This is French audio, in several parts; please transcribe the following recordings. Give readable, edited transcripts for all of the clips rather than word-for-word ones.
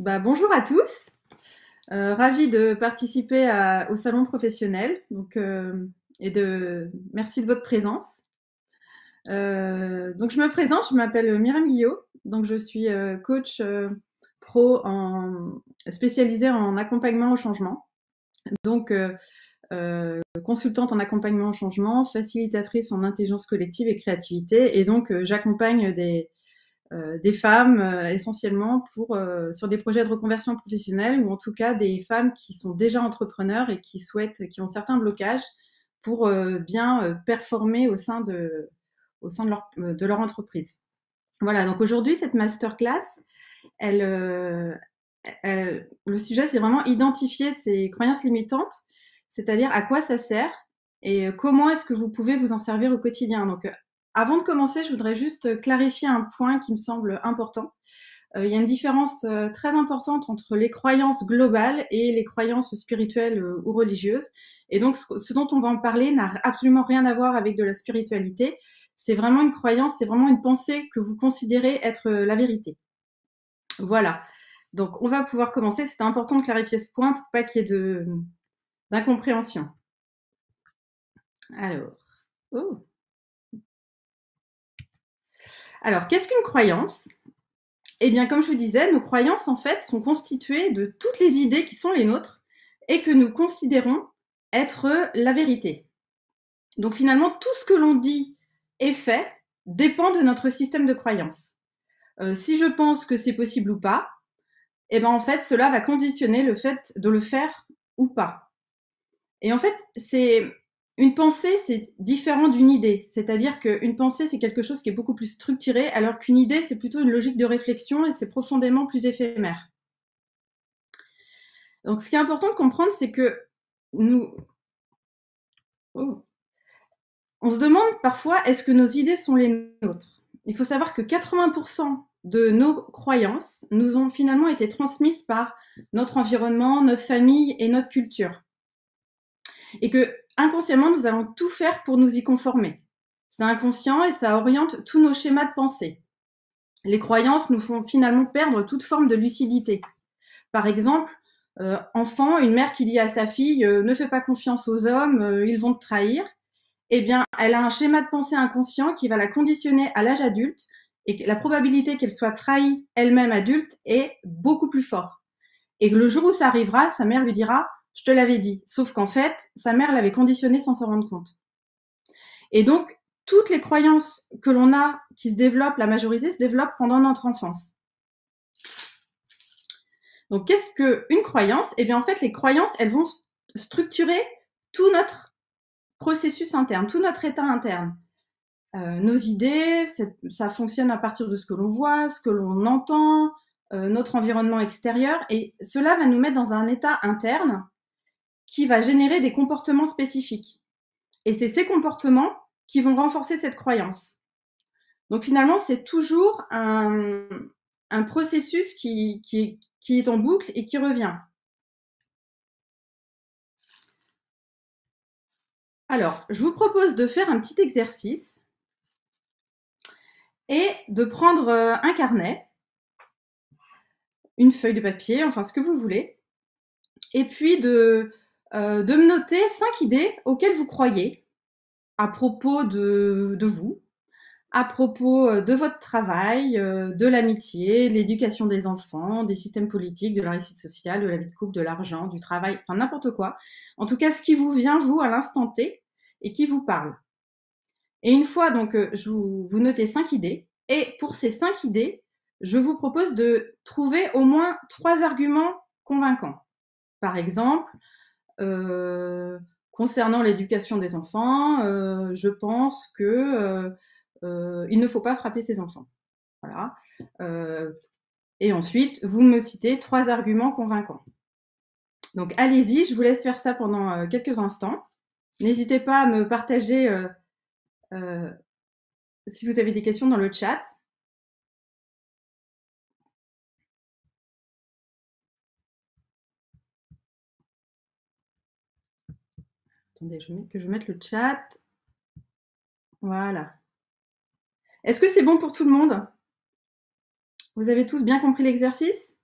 Bonjour à tous, ravie de participer au salon professionnel merci de votre présence. Je me présente, je m'appelle Myriam Guillot, donc je suis coach spécialisée en accompagnement au changement, donc consultante en accompagnement au changement, facilitatrice en intelligence collective et créativité, et donc j'accompagne des femmes essentiellement sur des projets de reconversion professionnelle, ou en tout cas des femmes qui sont déjà entrepreneurs et qui ont certains blocages pour bien performer au sein de leur entreprise. Voilà, donc aujourd'hui, cette masterclass, elle, euh, le sujet, c'est vraiment identifier ces croyances limitantes, c'est-à-dire à quoi ça sert et comment est-ce que vous pouvez vous en servir au quotidien. Donc, avant de commencer, je voudrais juste clarifier un point qui me semble important. Il y a une différence très importante entre les croyances globales et les croyances spirituelles ou religieuses. Et donc, ce dont on va en parler n'a absolument rien à voir avec de la spiritualité. C'est vraiment une croyance, c'est vraiment une pensée que vous considérez être la vérité. Voilà. Donc, on va pouvoir commencer. C'était important de clarifier ce point pour pas qu'il y ait d'incompréhension. Alors, oh. Alors, qu'est-ce qu'une croyance? Eh bien, comme je vous disais, nos croyances, en fait, sont constituées de toutes les idées qui sont les nôtres et que nous considérons être la vérité. Donc, finalement, tout ce que l'on dit et fait dépend de notre système de croyances. Si je pense que c'est possible ou pas, eh ben, en fait, cela va conditionner le fait de le faire ou pas. Et en fait, une pensée, c'est différent d'une idée. C'est-à-dire qu'une pensée, c'est quelque chose qui est beaucoup plus structuré, alors qu'une idée, c'est plutôt une logique de réflexion et c'est profondément plus éphémère. Donc, ce qui est important de comprendre, c'est que nous, oh, on se demande parfois, est-ce que nos idées sont les nôtres? Il faut savoir que 80% de nos croyances nous ont finalement été transmises par notre environnement, notre famille et notre culture. Et que inconsciemment, nous allons tout faire pour nous y conformer. C'est inconscient et ça oriente tous nos schémas de pensée. Les croyances nous font finalement perdre toute forme de lucidité. Par exemple, enfant, une mère qui dit à sa fille ne fais pas confiance aux hommes, ils vont te trahir. Eh bien, elle a un schéma de pensée inconscient qui va la conditionner à l'âge adulte et la probabilité qu'elle soit trahie elle-même adulte est beaucoup plus forte. Et le jour où ça arrivera, sa mère lui dira je te l'avais dit. Sauf qu'en fait, sa mère l'avait conditionnée sans s'en rendre compte. Et donc, toutes les croyances que l'on a qui se développent, la majorité se développent pendant notre enfance. Donc, qu'est-ce qu'une croyance? Eh bien, en fait, les croyances, elles vont structurer tout notre processus interne, tout notre état interne. Nos idées, ça fonctionne à partir de ce que l'on voit, ce que l'on entend, notre environnement extérieur. Et cela va nous mettre dans un état interne qui va générer des comportements spécifiques. Et c'est ces comportements qui vont renforcer cette croyance. Donc finalement, c'est toujours un processus qui est en boucle et qui revient. Alors, je vous propose de faire un petit exercice et de prendre un carnet, une feuille de papier, enfin ce que vous voulez, et puis de me noter 5 idées auxquelles vous croyez à propos de vous, à propos de votre travail, de l'amitié, l'éducation des enfants, des systèmes politiques, de la réussite sociale, de la vie de couple, de l'argent, du travail, enfin n'importe quoi. En tout cas, ce qui vous vient, vous, à l'instant T, et qui vous parle. Et une fois, donc, vous notez 5 idées, et pour ces 5 idées, je vous propose de trouver au moins 3 arguments convaincants. Par exemple, concernant l'éducation des enfants, je pense que il ne faut pas frapper ses enfants. Voilà. Et ensuite, vous me citez 3 arguments convaincants. Donc, allez-y, je vous laisse faire ça pendant quelques instants. N'hésitez pas à me partager si vous avez des questions dans le chat. Attendez, que je mette le chat. Voilà. Est-ce que c'est bon pour tout le monde? Vous avez tous bien compris l'exercice?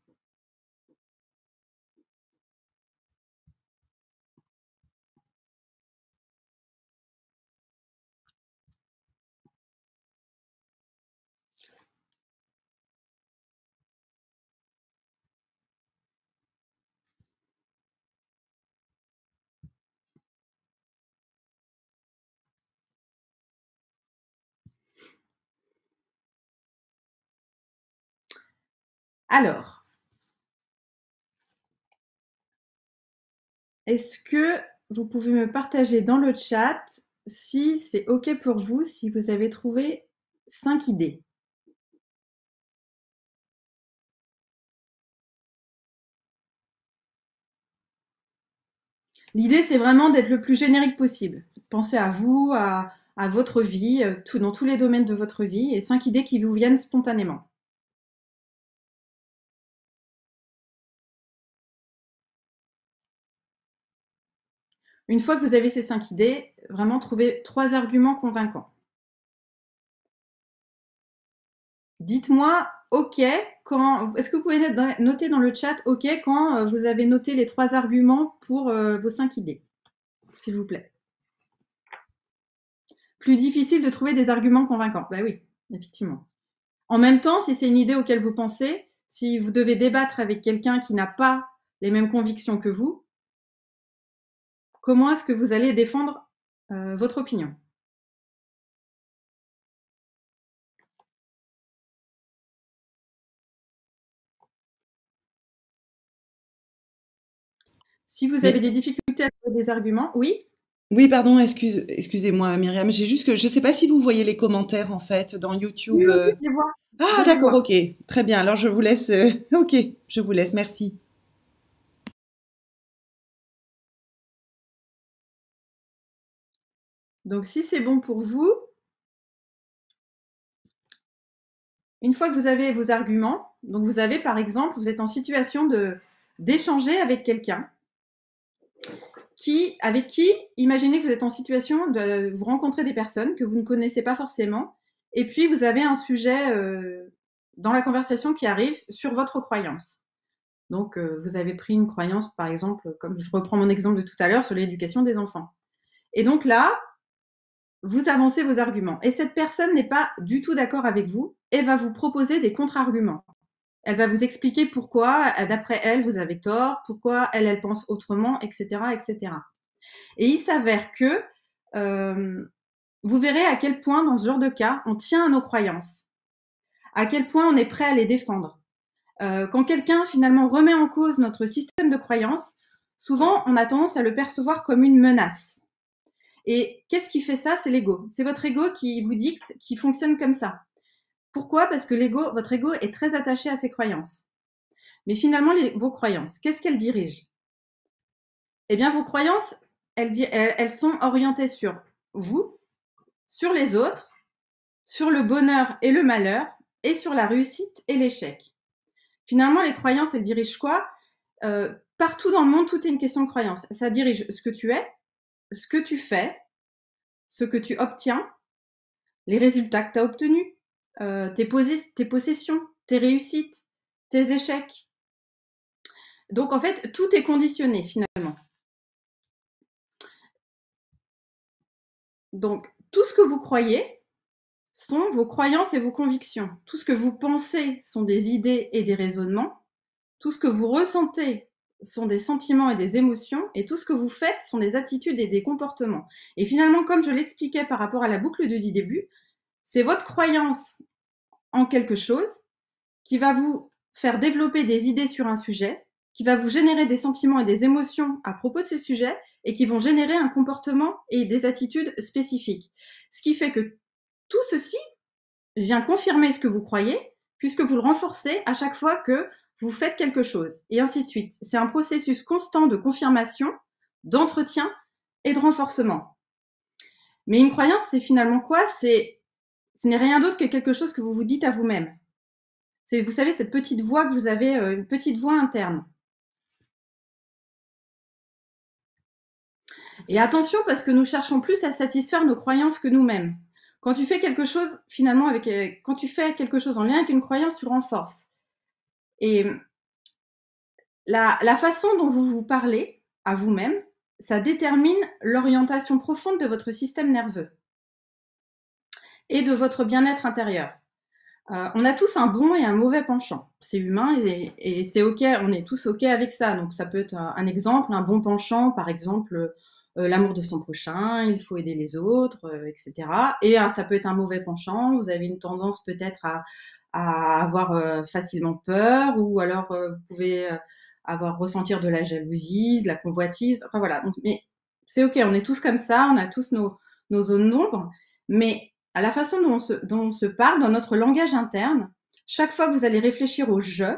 Alors, est-ce que vous pouvez me partager dans le chat si c'est OK pour vous, si vous avez trouvé 5 idées? L'idée, c'est vraiment d'être le plus générique possible. Pensez à vous, à votre vie, dans tous les domaines de votre vie, et 5 idées qui vous viennent spontanément. Une fois que vous avez ces 5 idées, vraiment trouvez 3 arguments convaincants. Dites-moi OK quand. Est-ce que vous pouvez noter dans le chat OK quand vous avez noté les 3 arguments pour vos 5 idées, s'il vous plaît. Plus difficile de trouver des arguments convaincants. Bah oui, effectivement. En même temps, si c'est une idée auquel vous pensez, si vous devez débattre avec quelqu'un qui n'a pas les mêmes convictions que vous, comment est-ce que vous allez défendre votre opinion? Si vous avez Mais des difficultés à trouver des arguments, oui? oui, pardon, excusez-moi, Myriam. J'ai juste que je ne sais pas si vous voyez les commentaires en fait dans Oui, YouTube. oui, oui, je les vois. Ah, Je les d'accord, vois. ok, très bien. Alors je vous laisse. Ok, je vous laisse. Merci. Donc, si c'est bon pour vous, une fois que vous avez vos arguments, donc vous avez par exemple, vous êtes en situation d'échanger avec quelqu'un avec qui, imaginez que vous êtes en situation de vous rencontrer des personnes que vous ne connaissez pas forcément, et puis vous avez un sujet dans la conversation qui arrive sur votre croyance. Donc, vous avez pris une croyance, par exemple, comme je reprends mon exemple de tout à l'heure, sur l'éducation des enfants. Et donc là, vous avancez vos arguments. Et cette personne n'est pas du tout d'accord avec vous et va vous proposer des contre-arguments. Elle va vous expliquer pourquoi, d'après elle, vous avez tort, pourquoi elle pense autrement, etc., etc. Et il s'avère que vous verrez à quel point, dans ce genre de cas, on tient à nos croyances, à quel point on est prêt à les défendre. Quand quelqu'un, finalement, remet en cause notre système de croyances, souvent, on a tendance à le percevoir comme une menace. Et qu'est-ce qui fait ça? C'est l'ego. C'est votre ego qui vous dicte, qui fonctionne comme ça. Pourquoi? Parce que votre ego est très attaché à ses croyances. Mais finalement, vos croyances, qu'est-ce qu'elles dirigent? Eh bien, vos croyances, elles sont orientées sur vous, sur les autres, sur le bonheur et le malheur, et sur la réussite et l'échec. Finalement, les croyances, elles dirigent quoi? Partout dans le monde, tout est une question de croyance. Ça dirige ce que tu es, ce que tu fais, ce que tu obtiens, les résultats que tu as obtenus, tes possessions, tes réussites, tes échecs. Donc en fait, tout est conditionné finalement. Donc tout ce que vous croyez sont vos croyances et vos convictions. Tout ce que vous pensez sont des idées et des raisonnements. Tout ce que vous ressentez sont des sentiments et des émotions, et tout ce que vous faites sont des attitudes et des comportements. Et finalement, comme je l'expliquais par rapport à la boucle du début, c'est votre croyance en quelque chose qui va vous faire développer des idées sur un sujet, qui va vous générer des sentiments et des émotions à propos de ce sujet, et qui vont générer un comportement et des attitudes spécifiques. Ce qui fait que tout ceci vient confirmer ce que vous croyez, puisque vous le renforcez à chaque fois que vous faites quelque chose, et ainsi de suite. C'est un processus constant de confirmation, d'entretien et de renforcement. Mais une croyance, c'est finalement quoi? Ce n'est rien d'autre que quelque chose que vous vous dites à vous-même. C'est, vous savez, cette petite voix que vous avez, une petite voix interne. Et attention, parce que nous cherchons plus à satisfaire nos croyances que nous-mêmes. Quand tu fais quelque chose, finalement, quand tu fais quelque chose en lien avec une croyance, tu le renforces. Et la façon dont vous vous parlez à vous-même, ça détermine l'orientation profonde de votre système nerveux et de votre bien-être intérieur. On a tous un bon et un mauvais penchant. C'est humain et c'est OK, on est tous OK avec ça. Donc ça peut être un exemple, un bon penchant, par exemple, l'amour de son prochain, il faut aider les autres, etc. Et ça peut être un mauvais penchant, vous avez une tendance peut-être à avoir facilement peur, ou alors vous pouvez ressentir de la jalousie, de la convoitise. Enfin voilà. Donc, mais c'est ok, on est tous comme ça, on a tous nos zones d'ombre, mais à la façon dont on se parle, dans notre langage interne, chaque fois que vous allez réfléchir au je,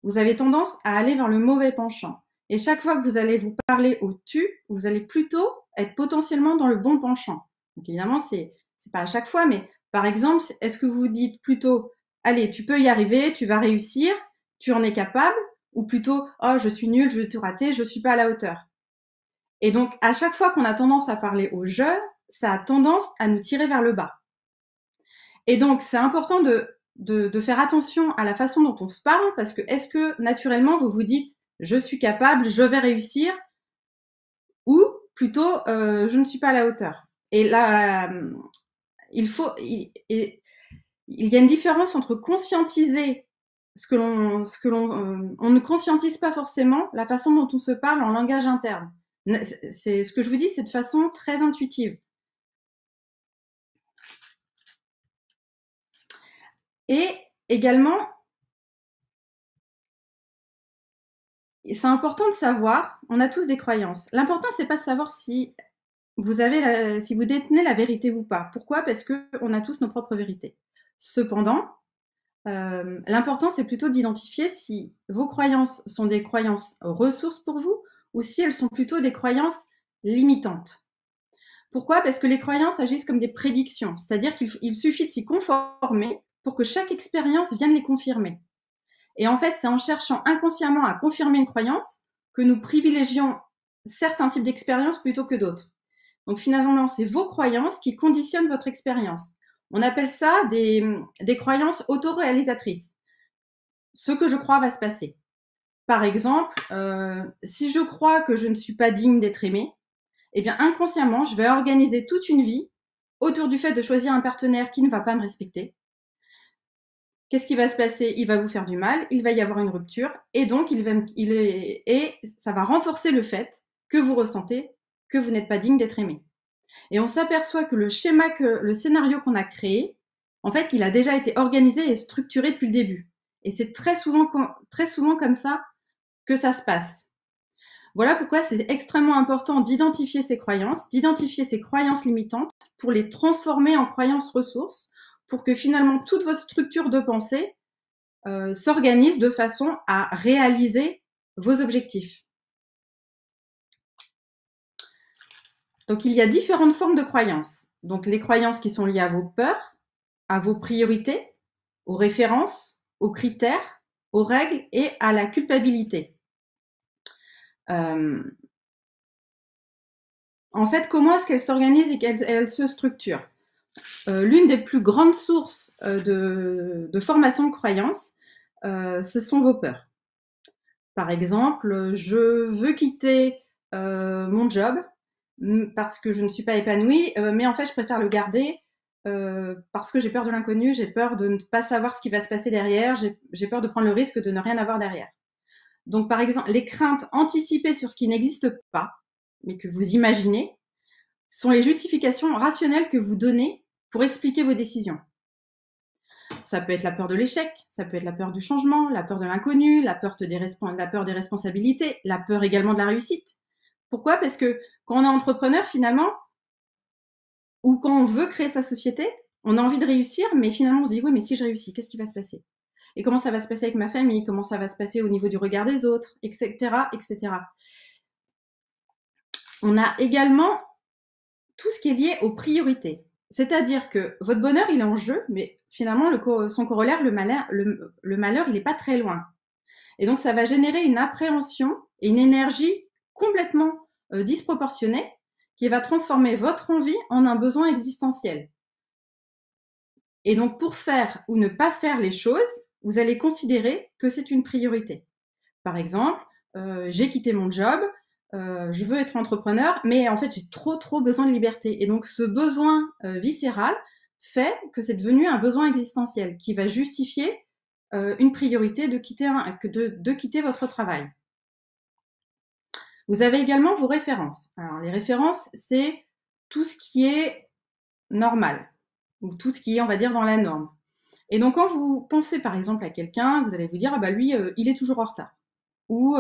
vous avez tendance à aller vers le mauvais penchant. Et chaque fois que vous allez vous parler au tu, vous allez plutôt être potentiellement dans le bon penchant. Donc évidemment, c'est pas à chaque fois, mais par exemple, est-ce que vous dites plutôt, allez, tu peux y arriver, tu vas réussir, tu en es capable, ou plutôt, oh, je suis nul, je vais tout rater, je suis pas à la hauteur. Et donc, à chaque fois qu'on a tendance à parler au je, ça a tendance à nous tirer vers le bas. Et donc, c'est important de faire attention à la façon dont on se parle, parce que est-ce que naturellement vous vous dites je suis capable, je vais réussir, ou plutôt je ne suis pas à la hauteur. Et là, il y a une différence entre conscientiser on ne conscientise pas forcément la façon dont on se parle en langage interne. C'est ce que je vous dis, c'est de façon très intuitive. Et également, c'est important de savoir, on a tous des croyances. L'important, c'est pas de savoir si si vous détenez la vérité ou pas. Pourquoi? Parce qu'on a tous nos propres vérités. Cependant, l'important, c'est plutôt d'identifier si vos croyances sont des croyances ressources pour vous, ou si elles sont plutôt des croyances limitantes. Pourquoi? Parce que les croyances agissent comme des prédictions, c'est-à-dire qu'il suffit de s'y conformer pour que chaque expérience vienne les confirmer. Et en fait, c'est en cherchant inconsciemment à confirmer une croyance que nous privilégions certains types d'expériences plutôt que d'autres. Donc finalement, c'est vos croyances qui conditionnent votre expérience. On appelle ça des croyances autoréalisatrices. Ce que je crois va se passer. Par exemple, si je crois que je ne suis pas digne d'être aimée, eh bien inconsciemment, je vais organiser toute une vie autour du fait de choisir un partenaire qui ne va pas me respecter. Qu'est-ce qui va se passer? Il va vous faire du mal, il va y avoir une rupture, et donc et ça va renforcer le fait que vous ressentez que vous n'êtes pas digne d'être aimé. Et on s'aperçoit que le scénario qu'on a créé, en fait, il a déjà été organisé et structuré depuis le début. Et c'est très souvent comme ça que ça se passe. Voilà pourquoi c'est extrêmement important d'identifier ces croyances limitantes pour les transformer en croyances ressources, pour que finalement toute votre structure de pensée s'organise de façon à réaliser vos objectifs. Donc, il y a différentes formes de croyances. Donc, les croyances qui sont liées à vos peurs, à vos priorités, aux références, aux critères, aux règles et à la culpabilité. En fait, comment est-ce qu'elles s'organisent et qu'elles se structurent? L'une des plus grandes sources de formation de croyances, ce sont vos peurs. Par exemple, je veux quitter mon job parce que je ne suis pas épanouie, mais en fait, je préfère le garder parce que j'ai peur de l'inconnu, j'ai peur de ne pas savoir ce qui va se passer derrière, j'ai peur de prendre le risque de ne rien avoir derrière. Donc, par exemple, les craintes anticipées sur ce qui n'existe pas, mais que vous imaginez, sont les justifications rationnelles que vous donnez pour expliquer vos décisions. Ça peut être la peur de l'échec, ça peut être la peur du changement, la peur de l'inconnu, la peur des responsabilités, la peur également de la réussite. Pourquoi? Parce que quand on est entrepreneur, finalement, ou quand on veut créer sa société, on a envie de réussir, mais finalement on se dit oui, mais si je réussis, qu'est-ce qui va se passer? Et comment ça va se passer avec ma famille? Comment ça va se passer au niveau du regard des autres, etc., etc. On a également tout ce qui est lié aux priorités. C'est-à-dire que votre bonheur, il est en jeu, mais finalement, son corollaire, le malheur, il n'est pas très loin. Et donc, ça va générer une appréhension et une énergie complètement disproportionnée qui va transformer votre envie en un besoin existentiel. Et donc, pour faire ou ne pas faire les choses, vous allez considérer que c'est une priorité. Par exemple, j'ai quitté mon job, je veux être entrepreneur, mais en fait, j'ai trop besoin de liberté. Et donc, ce besoin viscéral fait que c'est devenu un besoin existentiel qui va justifier une priorité de quitter votre travail. Vous avez également vos références. Alors, les références, c'est tout ce qui est normal ou tout ce qui est, on va dire, dans la norme. Et donc, quand vous pensez par exemple à quelqu'un, vous allez vous dire, ah bah lui, il est toujours en retard. Ou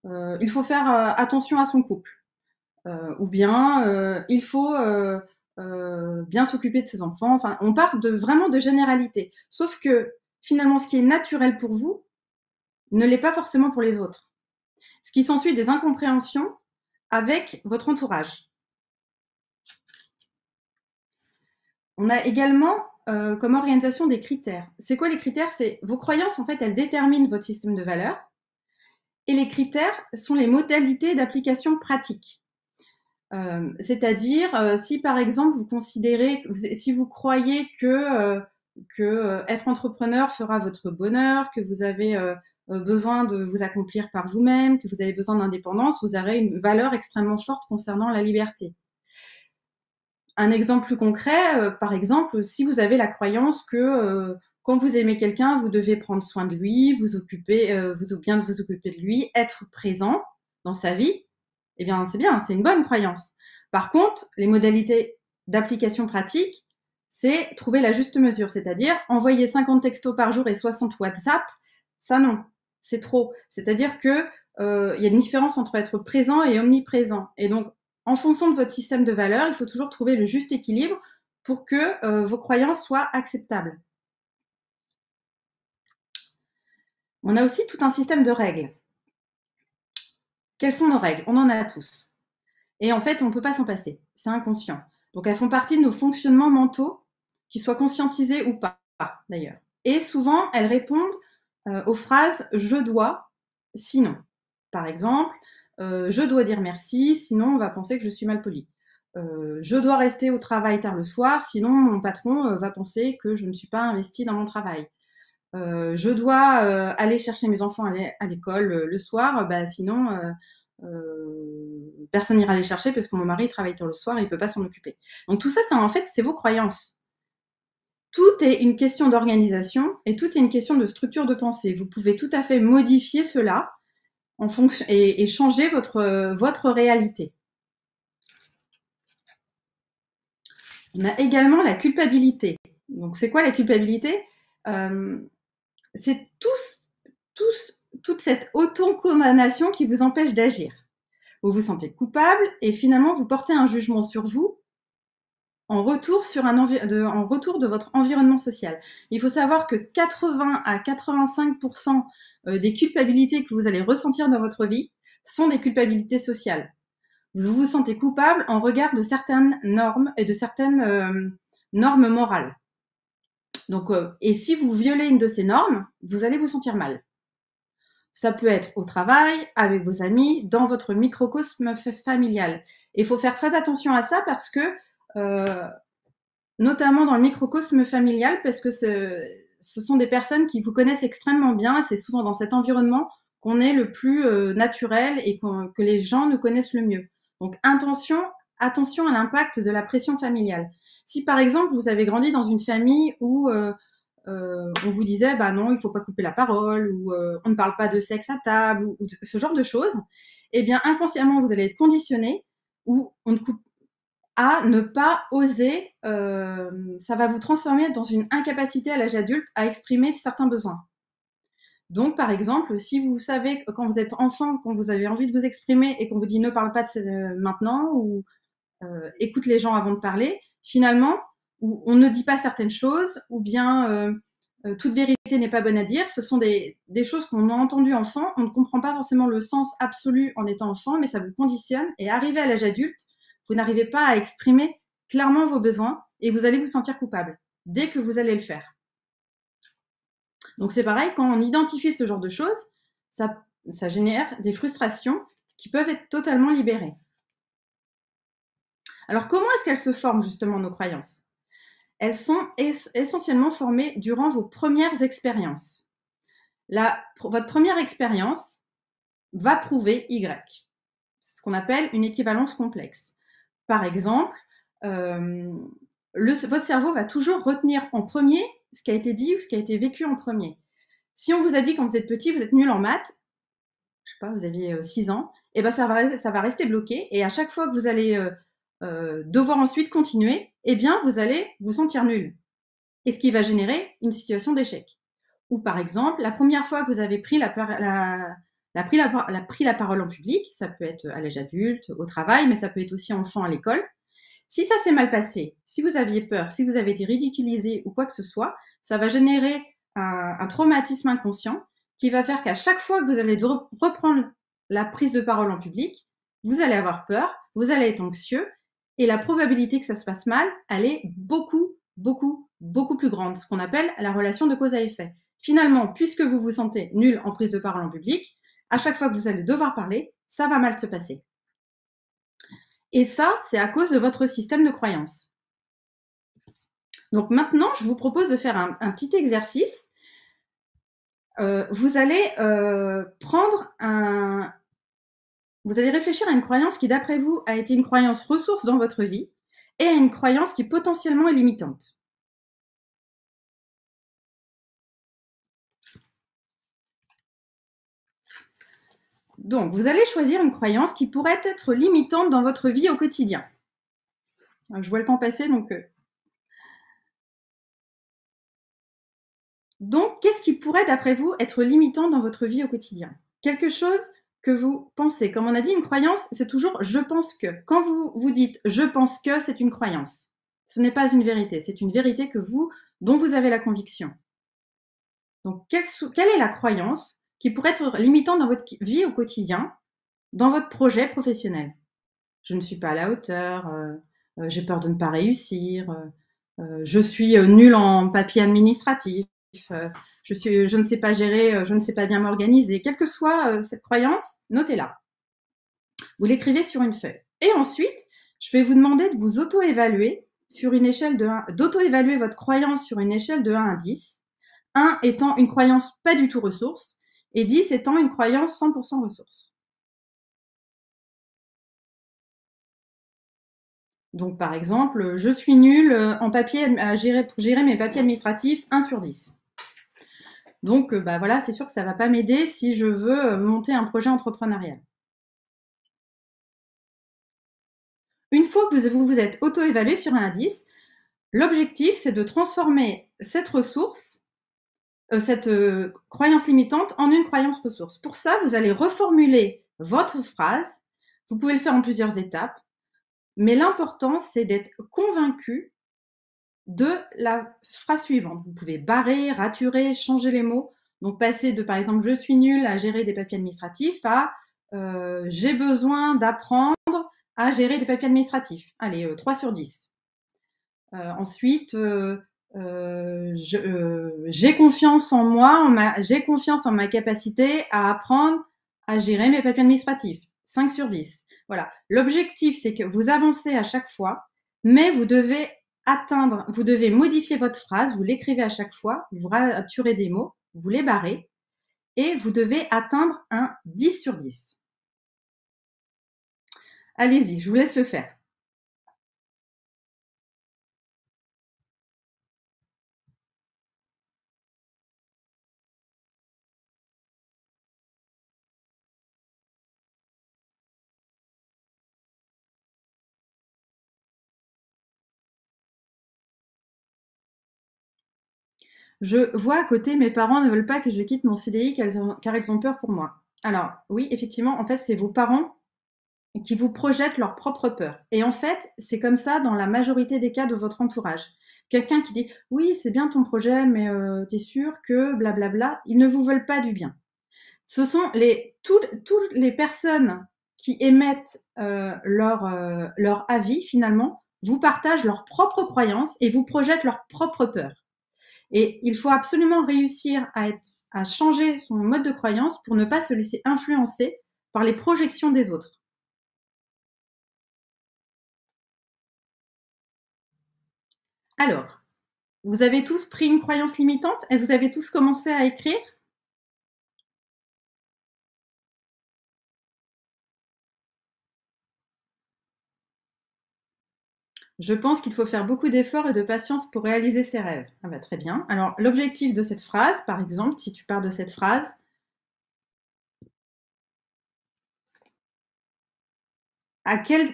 il faut faire attention à son couple. Ou bien il faut bien s'occuper de ses enfants. Enfin, on part vraiment de généralité. Sauf que finalement, ce qui est naturel pour vous ne l'est pas forcément pour les autres. Ce qui s'ensuit des incompréhensions avec votre entourage. On a également comme organisation des critères. C'est quoi les critères? C'est vos croyances, en fait, elles déterminent votre système de valeurs. Et les critères sont les modalités d'application pratique. C'est-à-dire, si par exemple vous considérez, si vous croyez que être entrepreneur fera votre bonheur, que vous avez besoin de vous accomplir par vous-même, que vous avez besoin d'indépendance, vous aurez une valeur extrêmement forte concernant la liberté. Un exemple plus concret, par exemple, si vous avez la croyance que quand vous aimez quelqu'un, vous devez prendre soin de lui, vous occuper, bien vous occuper de lui, être présent dans sa vie, eh bien, c'est une bonne croyance. Par contre, les modalités d'application pratique, c'est trouver la juste mesure, c'est-à-dire envoyer 50 textos par jour et 60 WhatsApp, ça non, c'est trop. C'est-à-dire que il y a une différence entre être présent et omniprésent. Et donc, en fonction de votre système de valeurs, il faut toujours trouver le juste équilibre pour que vos croyances soient acceptables. On a aussi tout un système de règles. Quelles sont nos règles? On en a tous. Et en fait, on ne peut pas s'en passer. C'est inconscient. Donc, elles font partie de nos fonctionnements mentaux, qu'ils soient conscientisés ou pas, d'ailleurs. Et souvent, elles répondent aux phrases « je dois »,« sinon ». Par exemple, je dois dire merci, sinon on va penser que je suis mal poli. Je dois rester au travail tard le soir, sinon mon patron va penser que je ne suis pas investie dans mon travail. Je dois aller chercher mes enfants à l'école le soir, sinon personne n'ira les chercher parce que mon mari travaille tard le soir et il peut pas s'en occuper. Donc tout ça, en fait, c'est vos croyances. Tout est une question d'organisation et tout est une question de structure de pensée. Vous pouvez tout à fait modifier cela en fonction et changer votre réalité. On a également la culpabilité. Donc c'est quoi la culpabilité? C'est toute cette autocondamnation qui vous empêche d'agir. Vous vous sentez coupable et finalement vous portez un jugement sur vous en retour de votre environnement social. Il faut savoir que 80 à 85% des culpabilités que vous allez ressentir dans votre vie sont des culpabilités sociales. Vous vous sentez coupable en regard de certaines normes et de certaines normes morales. Donc, et si vous violez une de ces normes, vous allez vous sentir mal. Ça peut être au travail, avec vos amis, dans votre microcosme familial. Et il faut faire très attention à ça parce que notamment dans le microcosme familial, parce que ce sont des personnes qui vous connaissent extrêmement bien. C'est souvent dans cet environnement qu'on est le plus naturel et que les gens nous connaissent le mieux. Donc, attention à l'impact de la pression familiale. Si par exemple, vous avez grandi dans une famille où on vous disait, bah non, il faut pas couper la parole, ou on ne parle pas de sexe à table, ou ce genre de choses, eh bien, inconsciemment, vous allez être conditionné ou on ne coupe à ne pas oser, ça va vous transformer dans une incapacité à l'âge adulte à exprimer certains besoins. Donc, par exemple, si vous savez que quand vous êtes enfant, quand vous avez envie de vous exprimer et qu'on vous dit ne parle pas maintenant ou écoute les gens avant de parler, finalement, ou on ne dit pas certaines choses, ou bien toute vérité n'est pas bonne à dire. Ce sont des choses qu'on a entendues enfant. On ne comprend pas forcément le sens absolu en étant enfant, mais ça vous conditionne. Et arrivé à l'âge adulte, vous n'arrivez pas à exprimer clairement vos besoins et vous allez vous sentir coupable dès que vous allez le faire. Donc c'est pareil, quand on identifie ce genre de choses, ça génère des frustrations qui peuvent être totalement libérées. Alors comment est-ce qu'elles se forment justement nos croyances? Elles sont essentiellement formées durant vos premières expériences. Votre première expérience va prouver Y. C'est ce qu'on appelle une équivalence complexe. Par exemple, votre cerveau va toujours retenir en premier ce qui a été dit ou ce qui a été vécu en premier. Si on vous a dit quand vous êtes petit, vous êtes nul en maths, je sais pas, vous aviez 6 ans, et ben ça va rester bloqué. Et à chaque fois que vous allez devoir ensuite continuer, eh bien vous allez vous sentir nul. et ce qui va générer une situation d'échec. Ou par exemple, la première fois que vous avez pris la parole en public, ça peut être à l'âge adulte, au travail, mais ça peut être aussi enfant à l'école. Si ça s'est mal passé, si vous aviez peur, si vous avez été ridiculisé ou quoi que ce soit, ça va générer un traumatisme inconscient qui va faire qu'à chaque fois que vous allez reprendre la prise de parole en public, vous allez avoir peur, vous allez être anxieux et la probabilité que ça se passe mal, elle est beaucoup, beaucoup, beaucoup plus grande, ce qu'on appelle la relation de cause à effet. Finalement, puisque vous vous sentez nul en prise de parole en public, à chaque fois que vous allez devoir parler, ça va mal se passer. Et ça, c'est à cause de votre système de croyance. Donc maintenant, je vous propose de faire un petit exercice. Vous allez vous allez réfléchir à une croyance qui, d'après vous, a été une croyance ressource dans votre vie et à une croyance qui potentiellement est limitante. Donc, vous allez choisir une croyance qui pourrait être limitante dans votre vie au quotidien. Je vois le temps passer, donc qu'est-ce qui pourrait, d'après vous, être limitant dans votre vie au quotidien? Quelque chose que vous pensez. Comme on a dit, une croyance, c'est toujours « je pense que ». Quand vous dites « je pense que », c'est une croyance. Ce n'est pas une vérité, c'est une vérité dont vous avez la conviction. Donc, quelle est la croyance qui pourrait être limitante dans votre vie au quotidien, dans votre projet professionnel? Je ne suis pas à la hauteur, j'ai peur de ne pas réussir, je suis nulle en papier administratif, je ne sais pas gérer, je ne sais pas bien m'organiser. Quelle que soit cette croyance, notez-la. Vous l'écrivez sur une feuille. Et ensuite, je vais vous demander de vous auto-évaluer sur une échelle d'auto-évaluer votre croyance sur une échelle de 1 à 10. 1 étant une croyance pas du tout ressource et 10 étant une croyance 100% ressource. Donc, par exemple, je suis nulle en papier pour gérer mes papiers administratifs, 1 sur 10. Donc, voilà, c'est sûr que ça ne va pas m'aider si je veux monter un projet entrepreneurial. Une fois que vous vous êtes auto-évalué sur 1 à 10, l'objectif, c'est de transformer cette ressource, cette croyance limitante en une croyance ressource. Pour ça, vous allez reformuler votre phrase. Vous pouvez le faire en plusieurs étapes. Mais l'important, c'est d'être convaincu de la phrase suivante. Vous pouvez barrer, raturer, changer les mots. Donc, passer de, par exemple, je suis nul à gérer des papiers administratifs à j'ai besoin d'apprendre à gérer des papiers administratifs. Allez, 3 sur 10. Ensuite, j'ai confiance en moi, j'ai confiance en ma capacité à apprendre à gérer mes papiers administratifs. 5 sur 10. Voilà. L'objectif, c'est que vous avancez à chaque fois, mais vous devez modifier votre phrase, vous l'écrivez à chaque fois, vous raturez des mots, vous les barrez, et vous devez atteindre un 10 sur 10. Allez-y, je vous laisse le faire. Je vois à côté, mes parents ne veulent pas que je quitte mon CDI car ils ont peur pour moi. Alors, oui, effectivement, en fait, c'est vos parents qui vous projettent leur propre peur. Et en fait, c'est comme ça dans la majorité des cas de votre entourage. Quelqu'un qui dit « Oui, c'est bien ton projet, mais t'es sûr que blablabla », ils ne vous veulent pas du bien. Ce sont toutes les personnes qui émettent leur avis, finalement, vous partagent leurs propres croyances et vous projettent leur propre peur. Et il faut absolument réussir à changer son mode de croyance pour ne pas se laisser influencer par les projections des autres. Alors, vous avez tous pris une croyance limitante et vous avez tous commencé à écrire? Je pense qu'il faut faire beaucoup d'efforts et de patience pour réaliser ses rêves. Ah bah, très bien. Alors, l'objectif de cette phrase, par exemple, si tu pars de cette phrase,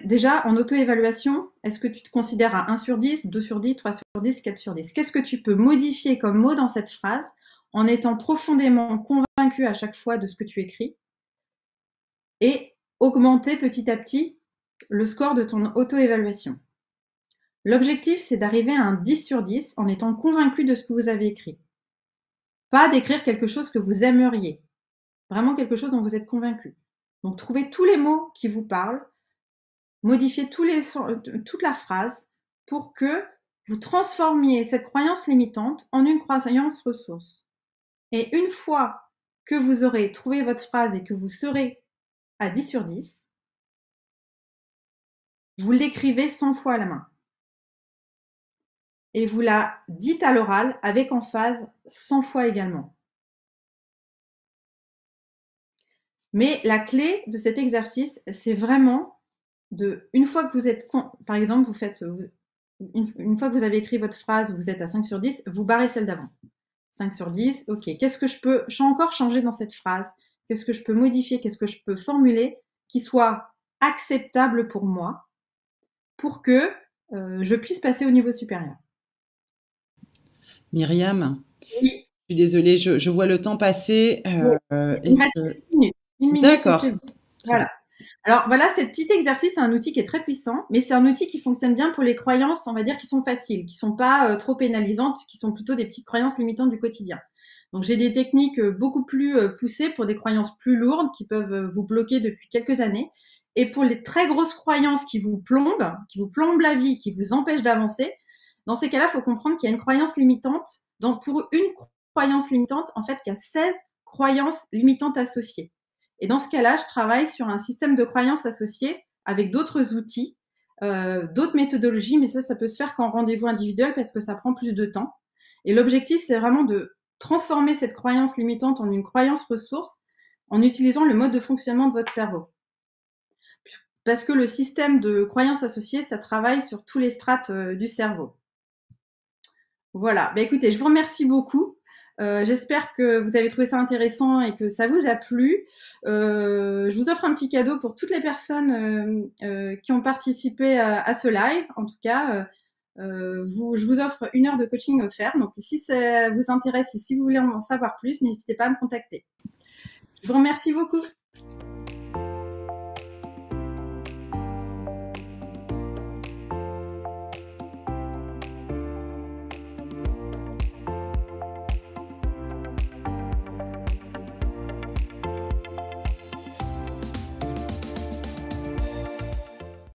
déjà, en auto-évaluation, est-ce que tu te considères à 1 sur 10, 2 sur 10, 3 sur 10, 4 sur 10? Qu'est-ce que tu peux modifier comme mot dans cette phrase en étant profondément convaincu à chaque fois de ce que tu écris et augmenter petit à petit le score de ton auto-évaluation? L'objectif, c'est d'arriver à un 10 sur 10 en étant convaincu de ce que vous avez écrit. Pas d'écrire quelque chose que vous aimeriez. Vraiment quelque chose dont vous êtes convaincu. Donc, trouvez tous les mots qui vous parlent, modifiez toute la phrase pour que vous transformiez cette croyance limitante en une croyance ressource. Et une fois que vous aurez trouvé votre phrase et que vous serez à 10 sur 10, vous l'écrivez 100 fois à la main. Et vous la dites à l'oral avec emphase 100 fois également. Mais la clé de cet exercice, c'est vraiment une fois que vous êtes, par exemple, vous faites, une fois que vous avez écrit votre phrase, vous êtes à 5 sur 10, vous barrez celle d'avant. 5 sur 10, ok, qu'est-ce que je peux encore changer dans cette phrase? Qu'est-ce que je peux modifier? Qu'est-ce que je peux formuler qui soit acceptable pour moi pour que je puisse passer au niveau supérieur? Myriam, Oui. je suis désolée, je vois le temps passer. Il me reste une minute. Une minute et D'accord. c'est bon. Voilà. Alors voilà, ce petit exercice, c'est un outil qui est très puissant, mais c'est un outil qui fonctionne bien pour les croyances, on va dire, qui sont faciles, qui sont pas trop pénalisantes, qui sont plutôt des petites croyances limitantes du quotidien. Donc j'ai des techniques beaucoup plus poussées pour des croyances plus lourdes qui peuvent vous bloquer depuis quelques années. Et pour les très grosses croyances qui vous plombent la vie, qui vous empêchent d'avancer, dans ces cas-là, il faut comprendre qu'il y a une croyance limitante. Donc pour une croyance limitante, en fait, il y a 16 croyances limitantes associées. Et dans ce cas-là, je travaille sur un système de croyances associées avec d'autres outils, d'autres méthodologies, mais ça peut se faire qu'en rendez-vous individuel parce que ça prend plus de temps. Et l'objectif, c'est vraiment de transformer cette croyance limitante en une croyance ressource en utilisant le mode de fonctionnement de votre cerveau. Parce que le système de croyances associées, ça travaille sur tous les strates du cerveau. Voilà. Bah, écoutez, je vous remercie beaucoup. J'espère que vous avez trouvé ça intéressant et que ça vous a plu. Je vous offre un petit cadeau pour toutes les personnes qui ont participé à ce live. En tout cas, je vous offre 1 heure de coaching offert. Donc, si ça vous intéresse et si vous voulez en savoir plus, n'hésitez pas à me contacter. Je vous remercie beaucoup.